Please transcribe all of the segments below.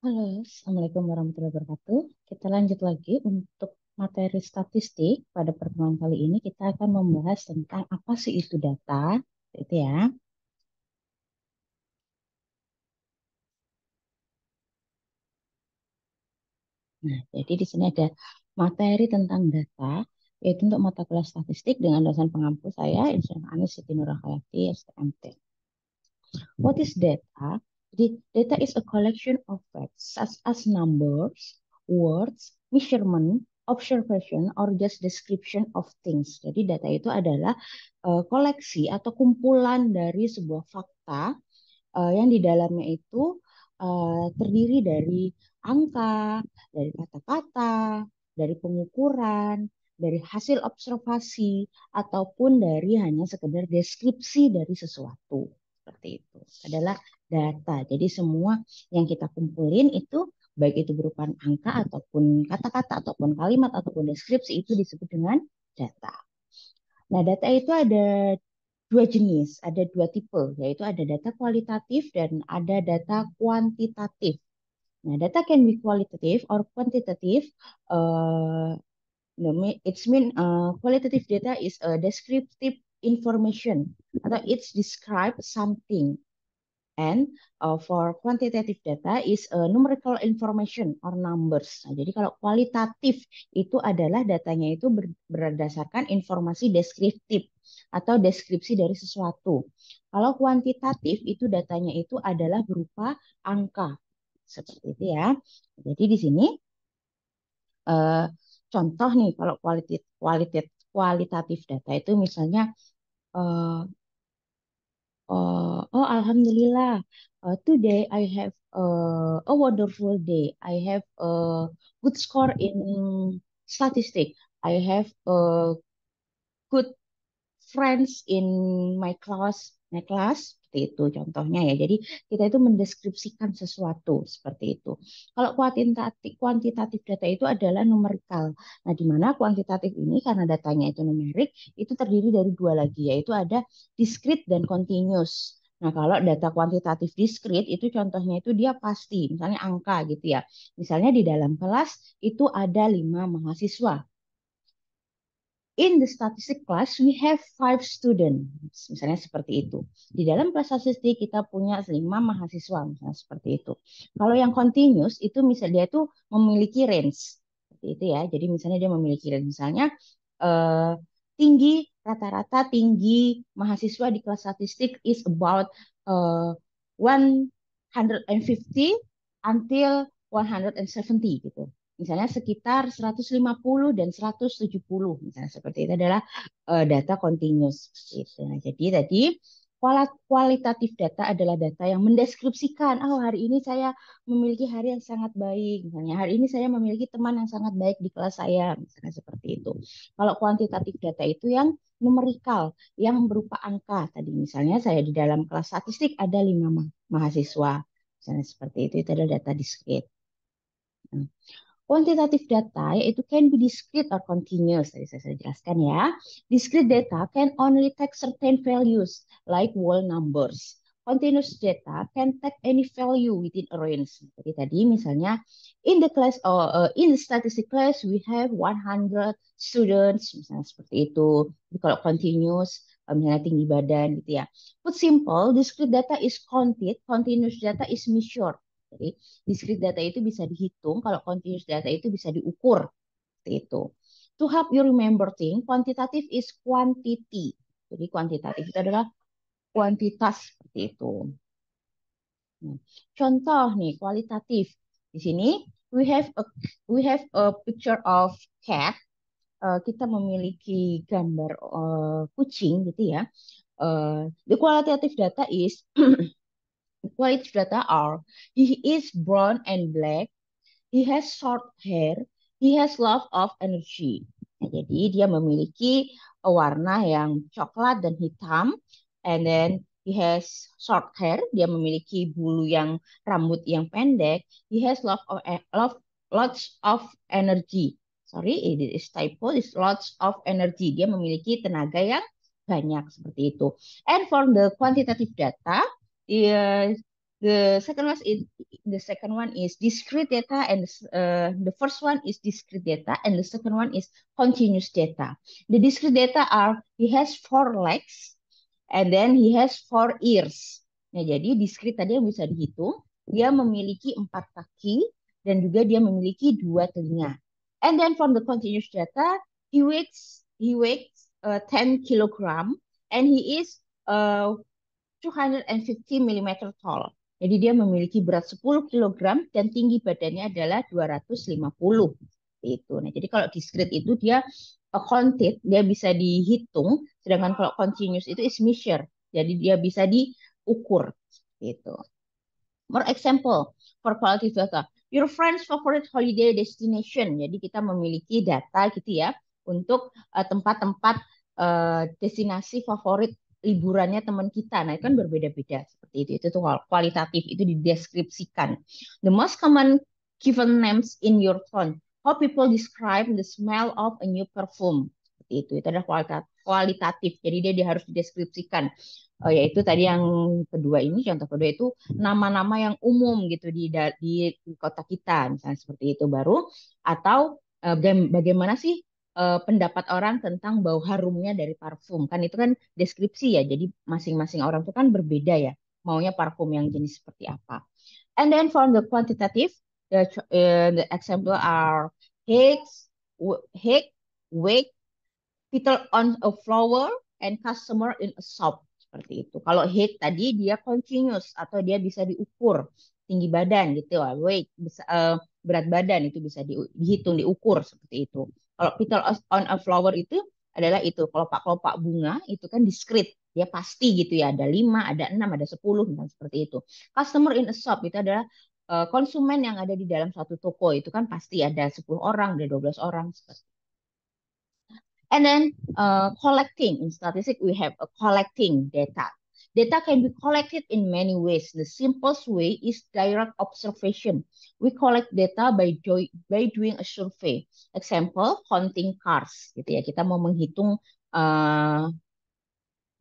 Halo, Assalamualaikum warahmatullahi wabarakatuh. Kita lanjut lagi untuk materi statistik. Pada pertemuan kali ini kita akan membahas tentang apa sih itu data, itu ya. Nah, jadi di sini ada materi tentang data, yaitu untuk mata kuliah statistik dengan dosen pengampu saya, Insinyur Anis Siti Nurhayati, STMT. What is data? Jadi, data is a collection of facts such as numbers, words, measurement, observation, or just description of things. Jadi, data itu adalah koleksi atau kumpulan dari sebuah fakta yang di dalamnya itu terdiri dari angka, dari kata-kata, dari pengukuran, dari hasil observasi, ataupun dari hanya sekedar deskripsi dari sesuatu. Seperti itu. Adalah data. Jadi semua yang kita kumpulin itu baik itu berupa angka ataupun kata-kata ataupun kalimat ataupun deskripsi itu disebut dengan data. Nah, data itu ada dua jenis, ada dua tipe, yaitu ada data kualitatif dan ada data kuantitatif. Nah, data can be qualitative or quantitative. Uh, it's mean qualitative data is a descriptive information atau it's describe something. And for quantitative data is numerical information or numbers. Nah, jadi kalau kualitatif itu adalah datanya itu berdasarkan informasi deskriptif atau deskripsi dari sesuatu. Kalau kuantitatif itu datanya itu adalah berupa angka. Seperti itu ya. Jadi di sini eh, contoh nih kalau kualitatif data itu misalnya eh, oh, Alhamdulillah. Today I have a wonderful day. I have a good score in statistic. I have a good friends in my class seperti itu contohnya ya. Jadi kita itu mendeskripsikan sesuatu seperti itu. Kalau kuantitatif data itu adalah numerikal. Nah, di mana kuantitatif ini karena datanya itu numerik, itu terdiri dari dua lagi yaitu ada discrete dan continuous. Nah, kalau data kuantitatif discrete itu contohnya itu dia pasti, misalnya angka gitu ya. Misalnya di dalam kelas itu ada 5 mahasiswa. In the statistic class, we have 5 students. Misalnya seperti itu. Di dalam kelas statistik kita punya 5 mahasiswa, misalnya seperti itu. Kalau yang continuous itu misalnya dia itu memiliki range. Seperti itu ya. Jadi misalnya dia memiliki range. Misalnya eh, tinggi rata-rata tinggi mahasiswa di kelas statistik is about 150 until 170 gitu. Misalnya sekitar 150 dan 170 misalnya seperti itu adalah data continuous gitu. Nah, jadi tadi kualitatif data adalah data yang mendeskripsikan, oh hari ini saya memiliki hari yang sangat baik, misalnya hari ini saya memiliki teman yang sangat baik di kelas saya, misalnya seperti itu. Kalau kuantitatif data itu yang numerikal, yang berupa angka. Tadi misalnya saya di dalam kelas statistik ada 5 mahasiswa, misalnya seperti itu adalah data discrete. Nah, Quantitative data yaitu can be discrete or continuous. Tadi saya jelaskan ya. Discrete data can only take certain values like whole numbers. Continuous data can take any value within a range. Jadi tadi misalnya in the class or in the statistic class we have 100 students misalnya seperti itu. Jadi kalau continuous misalnya tinggi badan gitu ya. Put simple, discrete data is counted, continuous data is measured. Jadi discrete data itu bisa dihitung, kalau continuous data itu bisa diukur. Seperti itu. To help you remember thing, quantitative is quantity. Jadi kuantitatif itu adalah kuantitas seperti itu. Nah, contoh nih kualitatif. Di sini we have a we have a picture of cat. Kita memiliki gambar kucing gitu ya. The qualitative data is qualitative data are he is brown and black. He has short hair. He has lot of energy. Nah, jadi dia memiliki warna yang coklat dan hitam. And then he has short hair. Dia memiliki bulu yang rambut yang pendek. He has lots of energy. Sorry, it is typo. It's lots of energy. Dia memiliki tenaga yang banyak seperti itu. And for the quantitative data, The second one is discrete data, and the first one is discrete data, and the second one is continuous data. The discrete data are he has four legs, and then he has four ears. Nah, jadi discrete tadi yang bisa dihitung, dia memiliki empat kaki dan juga dia memiliki dua telinga. And then from the continuous data, he weighs 10 kilogram, and he is 250 mm tall. Jadi dia memiliki berat 10 kilogram dan tinggi badannya adalah 250. Itu. Nah, jadi kalau discrete itu dia counted, dia bisa dihitung, sedangkan kalau continuous itu is measure. Jadi dia bisa diukur. Gitu. More example for quality data. Your friend's favorite holiday destination. Jadi kita memiliki data gitu ya untuk tempat-tempat destinasi favorit liburannya teman kita. Nah, itu kan berbeda-beda seperti itu. Itu tuh kualitatif, itu dideskripsikan. The most common given names in your phone. How people describe the smell of a new perfume. Seperti itu. Itu adalah kualitatif. Jadi dia harus dideskripsikan. Yaitu tadi yang kedua ini, contoh kedua itu nama-nama yang umum gitu di kota kita, misalnya seperti itu baru. Atau bagaimana sih pendapat orang tentang bau harumnya dari parfum. Kan itu kan deskripsi ya. Jadi masing-masing orang itu kan berbeda ya. Maunya parfum yang jenis seperti apa. And then for the quantitative, the example are hikes, hick, wake, petal on a flower, and customer in a shop. Seperti itu. Kalau height tadi dia continuous atau dia bisa diukur tinggi badan gitu, weight berat badan itu bisa dihitung, diukur seperti itu. Kalau petal on a flower itu adalah itu kelopak-kelopak bunga itu kan discrete, dia pasti gitu ya, ada 5, ada 6, ada 10 dan seperti itu. Customer in a shop itu adalah konsumen yang ada di dalam suatu toko, itu kan pasti ada 10 orang, ada 12 orang seperti. And then collecting. In statistics, we have a collecting data. Data can be collected in many ways. The simplest way is direct observation. We collect data by doing a survey. Example, counting cars. Gitu ya. Kita mau menghitung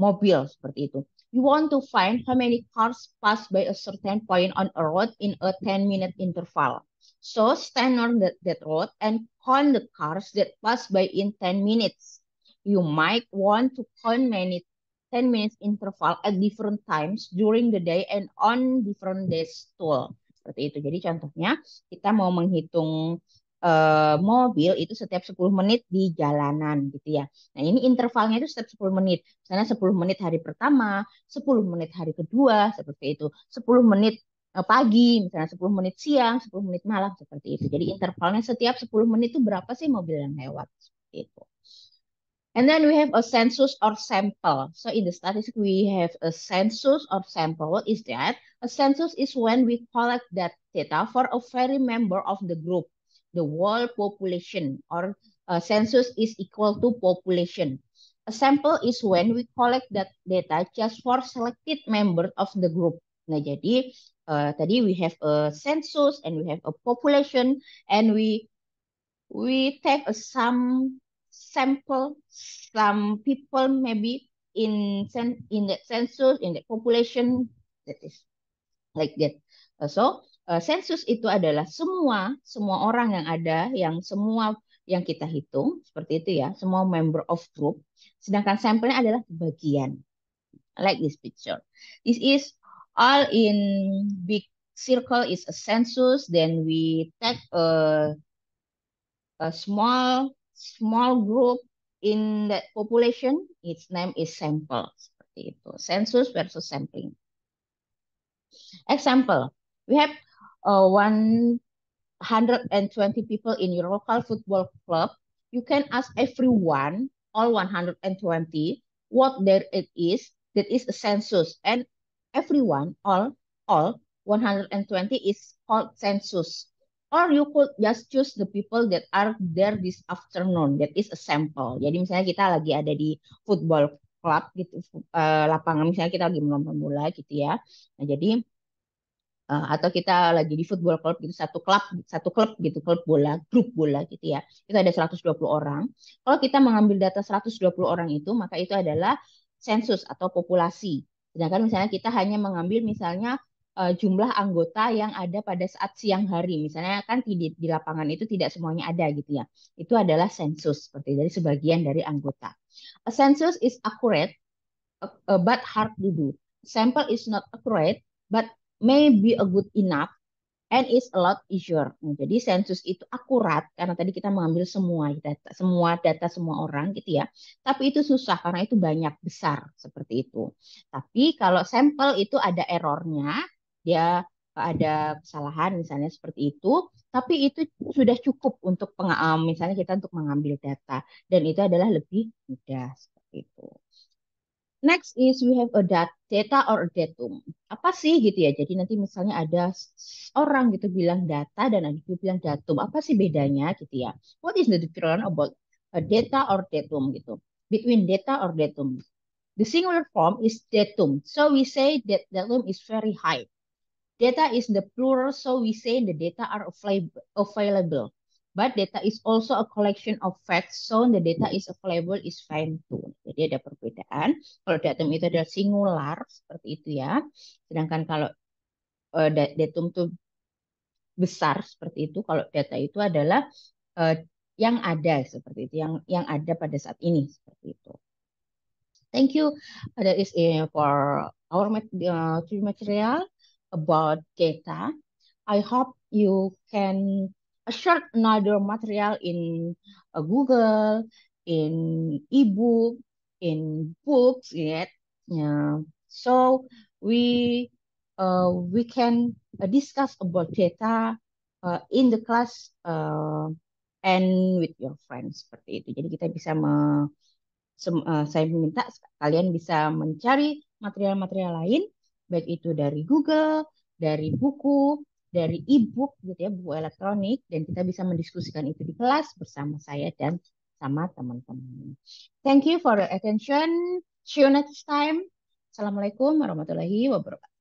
mobil seperti itu. You want to find how many cars pass by a certain point on a road in a 10-minute interval. So stand on that road and count the cars that pass by in 10 minutes. You might want to count many 10 minutes interval at different times during the day and on different days too. Seperti itu. Jadi contohnya kita mau menghitung mobil itu setiap 10 menit di jalanan gitu ya. Nah, ini intervalnya itu setiap 10 menit. Misalnya 10 menit hari pertama, 10 menit hari kedua, seperti itu. 10 menit pagi, misalnya 10 menit siang, 10 menit malam, seperti itu. Jadi intervalnya setiap 10 menit itu berapa sih mobil yang lewat, seperti itu. And then we have a census or sample. So in the statistics, we have a census or sample. What is that? A census is when we collect that data for a very member of the group, the world population, or census is equal to population. A sample is when we collect that data just for selected members of the group. Nah, jadi tadi we have a census and we have a population, and we take some sample, some people maybe in that census, in that population, that is like that. So sensus itu adalah semua orang yang ada, yang semua yang kita hitung seperti itu ya, semua member of group. Sedangkan sampelnya adalah bagian. Like this picture. This is all in big circle is a census. Then we take a small group in that population. Its name is sample. Seperti itu. Census versus sampling. Example, we have 120 people in your local football club. You can ask everyone, all 120, what there it is. That is a census, and everyone, all 120 is called census. Or you could just choose the people that are there this afternoon. That is a sample. Jadi misalnya kita lagi ada di football club gitu, lapangan misalnya kita lagi menonton bola gitu ya. Nah jadi atau kita lagi di football club gitu, satu klub gitu, klub bola, grup bola gitu ya. Itu ada 120 orang. Kalau kita mengambil data 120 orang itu, maka itu adalah sensus atau populasi. Sedangkan misalnya kita hanya mengambil misalnya jumlah anggota yang ada pada saat siang hari. Misalnya kan di lapangan itu tidak semuanya ada gitu ya. Itu adalah sensus seperti dari sebagian dari anggota. A census is accurate but hard to do. Sample is not accurate but may be a good enough and is a lot easier. Nah, jadi sensus itu akurat karena tadi kita mengambil semua data semua orang gitu ya. Tapi itu susah karena itu banyak besar seperti itu. Tapi kalau sampel itu ada errornya, dia ada kesalahan misalnya seperti itu, tapi itu sudah cukup untuk misalnya kita untuk mengambil data dan itu adalah lebih mudah seperti itu. Next is we have a data or a datum. Apa sih gitu ya? Jadi nanti misalnya ada orang gitu bilang data dan ada juga bilang datum. Apa sih bedanya gitu ya? What is the difference about a data or datum gitu? Between data or datum. The singular form is datum. So we say that datum is very high. Data is the plural, so we say the data are available. But data is also a collection of facts, so the data is available is fine too. Jadi ada perbedaan. Kalau datum itu adalah singular, seperti itu ya. Sedangkan kalau datum itu besar, seperti itu. Kalau data itu adalah uh, yang ada, seperti itu. Yang ada pada saat ini, seperti itu. Thank you. That is for our material about data. I hope you can search another material in Google, in ebook, in books, yet. Yeah. So we can discuss about data in the class and with your friends seperti itu. Jadi kita bisa saya meminta kalian bisa mencari material-material lain, baik itu dari Google, dari buku, dari e-book gitu ya, buku elektronik, dan kita bisa mendiskusikan itu di kelas bersama saya dan sama teman-teman. Thank you for your attention. See you next time. Assalamualaikum warahmatullahi wabarakatuh.